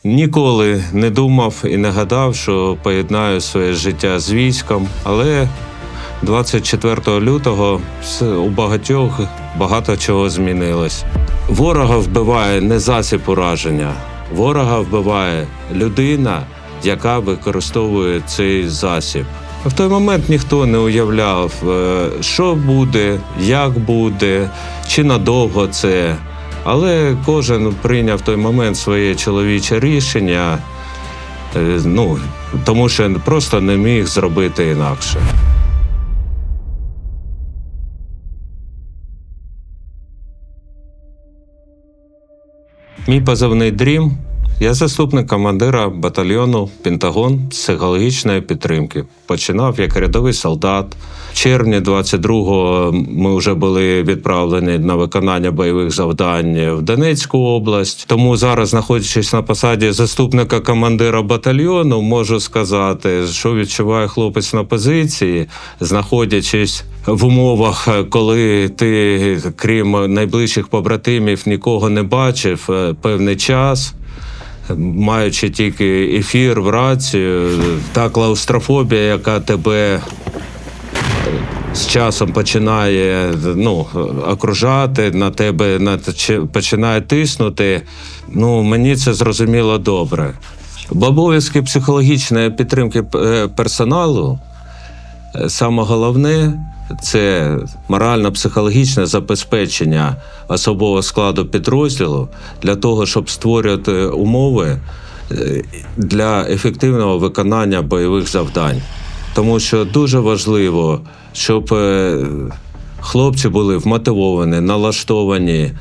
Ніколи не думав і не гадав, що поєднаю своє життя з військом, але 24 лютого у багатьох багато чого змінилось. Ворога вбиває не засіб ураження, ворога вбиває людина, яка використовує цей засіб. В той момент ніхто не уявляв, що буде, як буде, чи надовго це. Але кожен прийняв в той момент своє чоловіче рішення, тому що просто не міг зробити інакше. Мій позивний «Дрім». Я заступник командира батальйону «Пентагон» психологічної підтримки. Починав як рядовий солдат. В червні 22-го ми вже були відправлені на виконання бойових завдань в Донецьку область. Тому зараз, знаходячись на посаді заступника командира батальйону, можу сказати, що відчуває хлопець на позиції, знаходячись в умовах, коли ти, крім найближчих побратимів, нікого не бачив певний час, маючи тільки ефір в рацію, та клаустрофобія, яка тебе з часом починає окружати, на тебе починає тиснути, мені це зрозуміло добре. В обов'язки психологічної підтримки персоналу саме головне – це морально-психологічне забезпечення особового складу підрозділу для того, щоб створювати умови для ефективного виконання бойових завдань. Тому що дуже важливо, щоб хлопці були вмотивовані, налаштовані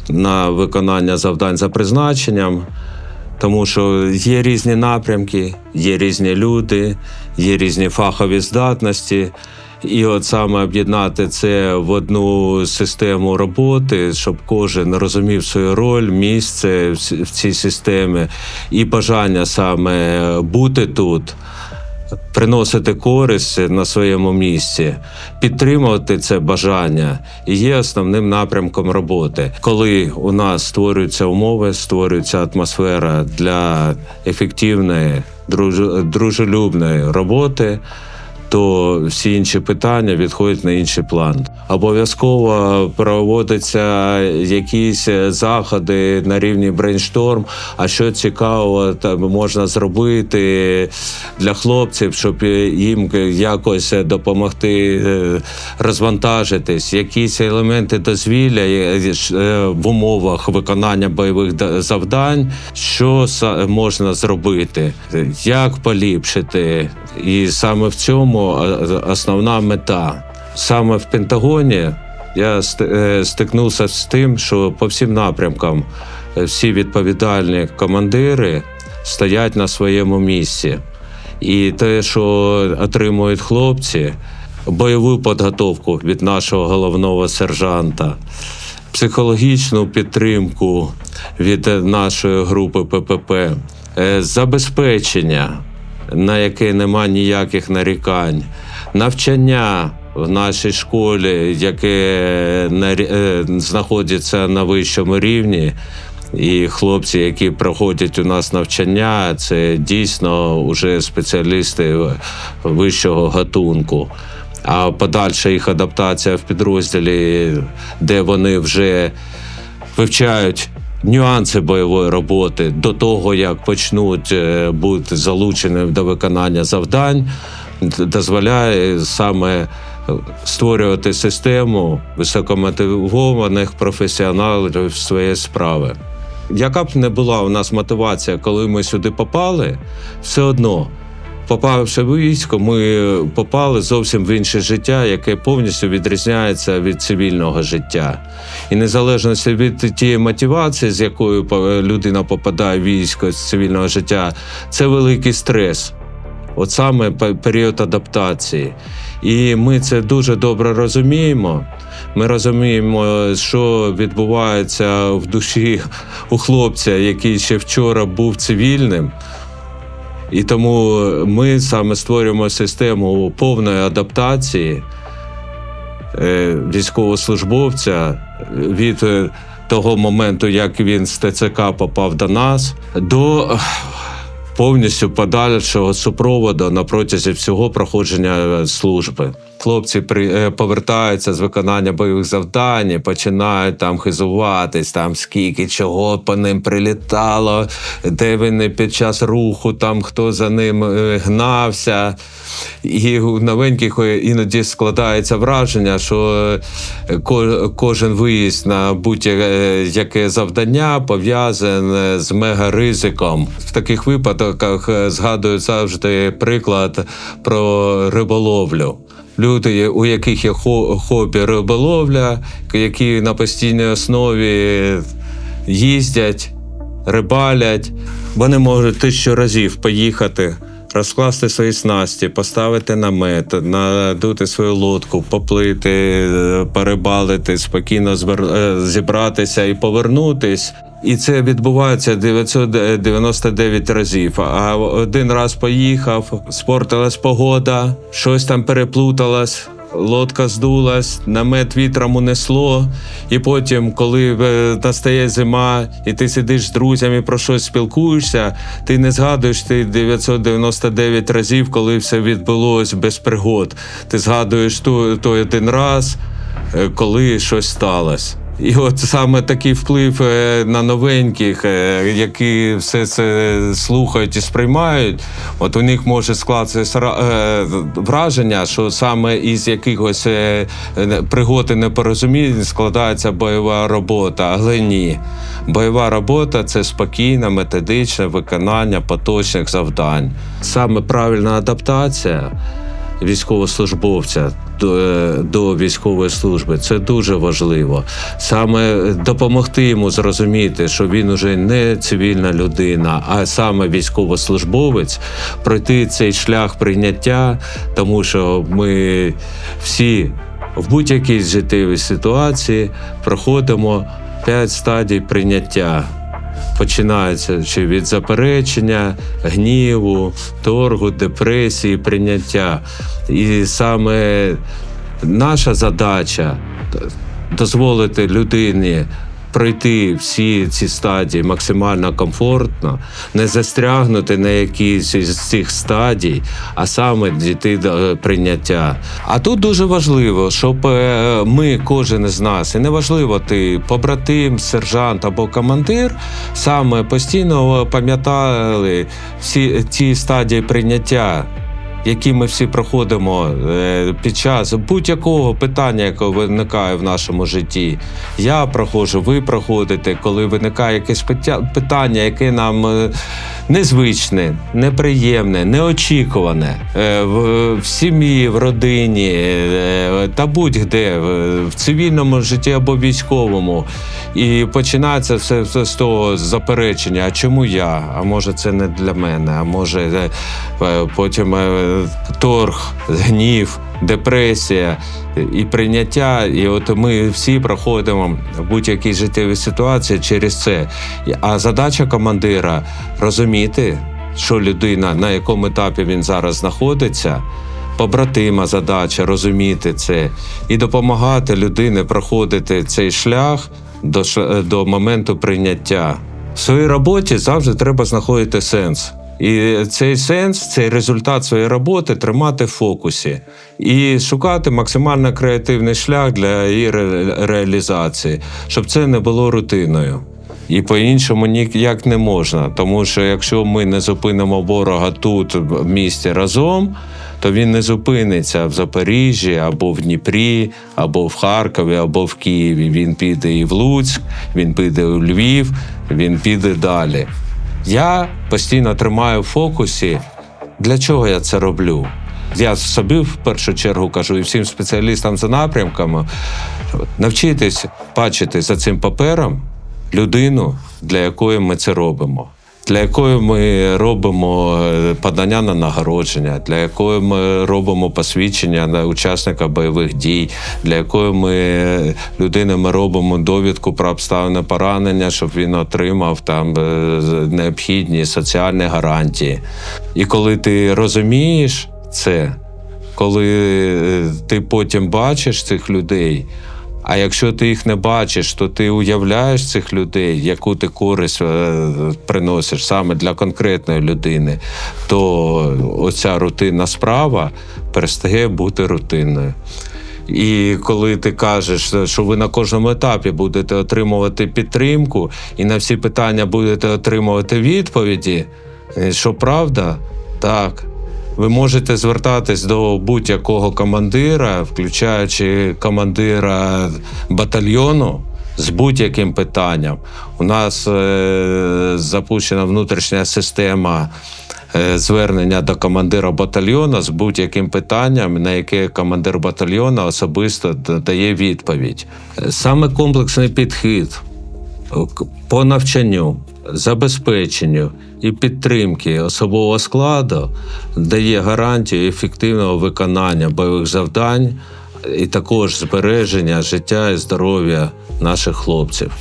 на виконання завдань за призначенням, тому що є різні напрямки, є різні люди, є різні фахові здатності. І от саме об'єднати це в одну систему роботи, щоб кожен розумів свою роль, місце в цій системі і бажання саме бути тут, приносити користь на своєму місці, підтримувати це бажання і є основним напрямком роботи. Коли у нас створюються умови, створюється атмосфера для ефективної, дружелюбної роботи, то всі інші питання відходять на інший план. Обов'язково проводяться якісь заходи на рівні брейншторм, а що цікавого можна зробити для хлопців, щоб їм якось допомогти розвантажитись. Якісь елементи дозвілля в умовах виконання бойових завдань, що можна зробити, як поліпшити. І саме в цьому основна мета. Саме в Пентагоні я стикнувся з тим, що по всім напрямкам всі відповідальні командири стоять на своєму місці. І те, що отримують хлопці, бойову підготовку від нашого головного сержанта, психологічну підтримку від нашої групи ППП, забезпечення, на яке нема ніяких нарікань, навчання в нашій школі, яке знаходиться на вищому рівні, і хлопці, які проходять у нас навчання, це дійсно вже спеціалісти вищого гатунку. А подальша їх адаптація в підрозділі, де вони вже вивчають нюанси бойової роботи до того, як почнуть бути залучені до виконання завдань, дозволяє саме створювати систему високомотивованих професіоналів своєї справи. Яка б не була у нас мотивація, коли ми сюди попали, все одно, попавши в військо, ми попали зовсім в інше життя, яке повністю відрізняється від цивільного життя. І незалежно від тієї мотивації, з якою людина попадає в військо з цивільного життя, це великий стрес. От саме період адаптації. І ми це дуже добре розуміємо. Ми розуміємо, що відбувається в душі у хлопця, який ще вчора був цивільним. І тому ми саме створюємо систему повної адаптації військовослужбовця від того моменту, як він з ТЦК попав до нас, до повністю подальшого супроводу на протязі всього проходження служби. Хлопці повертаються з виконання бойових завдань і починають там хизуватись, там скільки чого по ним прилітало, де вони під час руху, там хто за ним гнався. І у новеньких іноді складається враження, що кожен виїзд на будь-яке завдання пов'язаний з мегаризиком. В таких випадках згадую завжди приклад про риболовлю. Люди, у яких є хобі риболовля, які на постійній основі їздять, рибалять, вони можуть 1000 разів поїхати, розкласти свої снасті, поставити намет, надути свою лодку, поплити, перебалити, спокійно зібратися і повернутись. І це відбувається 999 разів. А один раз поїхав, спортилась погода, щось там переплуталось, лодка здулась, намет вітром унесло. І потім, коли настає зима, і ти сидиш з друзями, про щось спілкуєшся, ти не згадуєш ти 999 разів, коли все відбулось без пригод. Ти згадуєш той один раз, коли щось сталося. І от саме такий вплив на новеньких, які все це слухають і сприймають, от у них може скластися враження, що саме із якихось пригод і непорозумінь складається бойова робота, але ні. Бойова робота – це спокійне, методичне виконання поточних завдань. Саме правильна адаптація військовослужбовця до військової служби – це дуже важливо. Саме допомогти йому зрозуміти, що він уже не цивільна людина, а саме військовослужбовець, пройти цей шлях прийняття, тому що ми всі в будь-якій життєвій ситуації проходимо 5 стадій прийняття. Починається від заперечення, гніву, торгу, депресії, прийняття. І саме наша задача – дозволити людині пройти всі ці стадії максимально комфортно, не застрягнути на якійсь із цих стадій, а саме дійти до прийняття. А тут дуже важливо, щоб ми, кожен із нас, і неважливо, ти побратим, сержант або командир, саме постійно пам'ятали всі ці стадії прийняття, які ми всі проходимо під час будь-якого питання, яке виникає в нашому житті. Я проходжу, ви проходите, коли виникає якесь питання, яке нам незвичне, неприємне, неочікуване в сім'ї, в родині та будь-де, в цивільному житті або військовому. І починається все з того заперечення, а чому я? А може це не для мене, а може потім торг, гнів, депресія і прийняття. І от ми всі проходимо в будь-якій життєвій ситуації через це. А задача командира – розуміти, що людина, на якому етапі він зараз знаходиться, побратима задача – розуміти це і допомагати людині проходити цей шлях до моменту прийняття. В своїй роботі завжди треба знаходити сенс. І цей сенс, цей результат своєї роботи тримати в фокусі і шукати максимально креативний шлях для її реалізації, щоб це не було рутиною. І по-іншому ніяк не можна, тому що якщо ми не зупинимо ворога тут, в місті разом, то він не зупиниться в Запоріжжі, або в Дніпрі, або в Харкові, або в Києві. Він піде і в Луцьк, він піде у Львів, він піде далі. Я постійно тримаю в фокусі, для чого я це роблю. Я собі в першу чергу кажу і всім спеціалістам за напрямками, навчитись бачити за цим папером людину, для якої ми це робимо. Для якої ми робимо подання на нагородження, для якої ми робимо посвідчення на учасника бойових дій, для якої ми робимо довідку про обставини поранення, щоб він отримав там необхідні соціальні гарантії. І коли ти розумієш це, коли ти потім бачиш цих людей, А якщо ти їх не бачиш, то ти уявляєш цих людей, яку ти користь приносиш саме для конкретної людини, то оця рутинна справа перестає бути рутинною. І коли ти кажеш, що ви на кожному етапі будете отримувати підтримку і на всі питання будете отримувати відповіді, що правда, так. Ви можете звертатись до будь-якого командира, включаючи командира батальйону, з будь-яким питанням. У нас запущена внутрішня система звернення до командира батальйону з будь-яким питанням, на яке командир батальйону особисто дає відповідь. Саме комплексний підхід по навчанню, забезпеченню і підтримки особового складу дає гарантію ефективного виконання бойових завдань і також збереження життя і здоров'я наших хлопців.